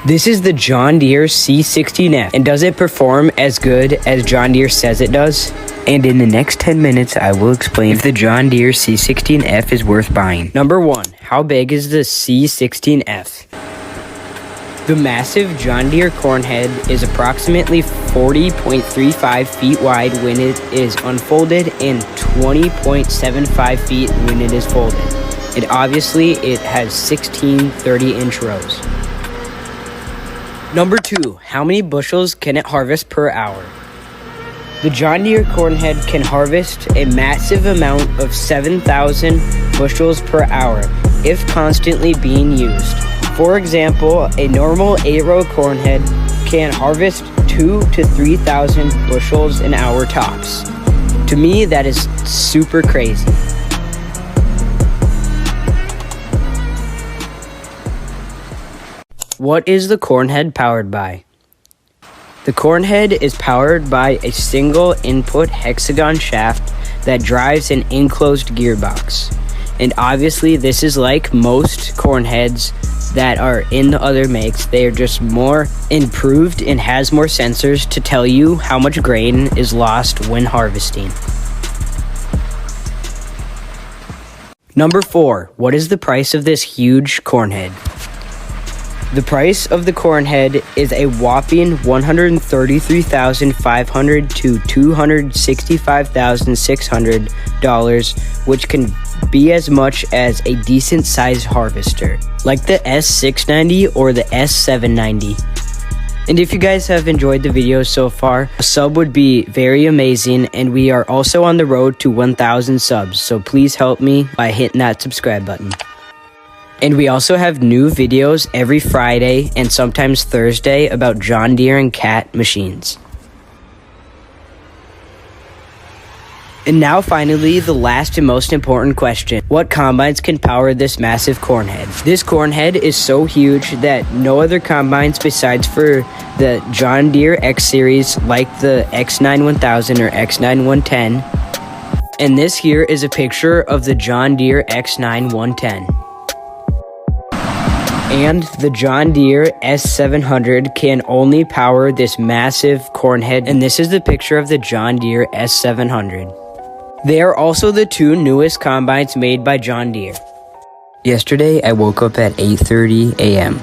This is the John Deere C16F, and does it perform as good as John Deere says it does? And in the next 10 minutes, I will explain if the John Deere C16F is worth buying. Number 1, how big is the C16F? The massive John Deere corn head is approximately 40.35 feet wide when it is unfolded and 20.75 feet when it is folded. And obviously, it has 16 30-inch rows. Number 2, how many bushels can it harvest per hour? The John Deere corn head can harvest a massive amount of 7,000 bushels per hour if constantly being used. For example, a normal 8-row corn head can harvest 2,000 to 3,000 bushels an hour tops. To me, that is super crazy. What is the corn head powered by? The corn head is powered by a single input hexagon shaft that drives an enclosed gearbox. And obviously this is like most corn heads that are in the other makes. They are just more improved and has more sensors to tell you how much grain is lost when harvesting. Number 4, what is the price of this huge corn head? The price of the corn head is a whopping $133,500 to $265,600, which can be as much as a decent sized harvester, like the S690 or the S790. And if you guys have enjoyed the video so far, a sub would be very amazing, and we are also on the road to 1,000 subs, so please help me by hitting that subscribe button. And we also have new videos every Friday and sometimes Thursday about John Deere and Cat machines. And now finally, the last and most important question. What combines can power this massive corn head? This corn head is so huge that no other combines besides for the John Deere X series like the X9 1000 or X9 110. And this here is a picture of the John Deere X9 110. And the John Deere S700 can only power this massive corn head, and this is the picture of the John Deere S700. They are also the two newest combines made by John Deere. Yesterday, I woke up at 8:30 a.m.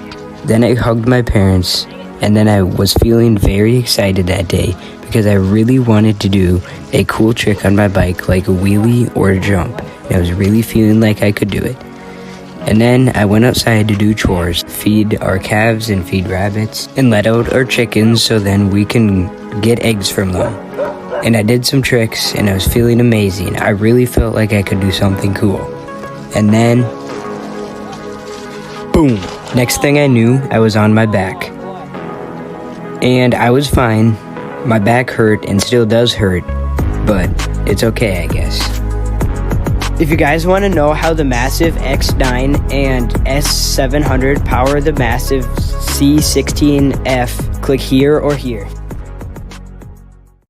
Then I hugged my parents, and then I was feeling very excited that day because I really wanted to do a cool trick on my bike like a wheelie or a jump, and I was really feeling like I could do it. And then I went outside to do chores, feed our calves and feed rabbits, and let out our chickens so then we can get eggs from them. And I did some tricks and I was feeling amazing. I really felt like I could do something cool. And then, boom! Next thing I knew, I was on my back. And I was fine. My back hurt and still does hurt, but it's okay, I guess. If you guys want to know how the massive X9 and S700 power the massive C16F, click here or here.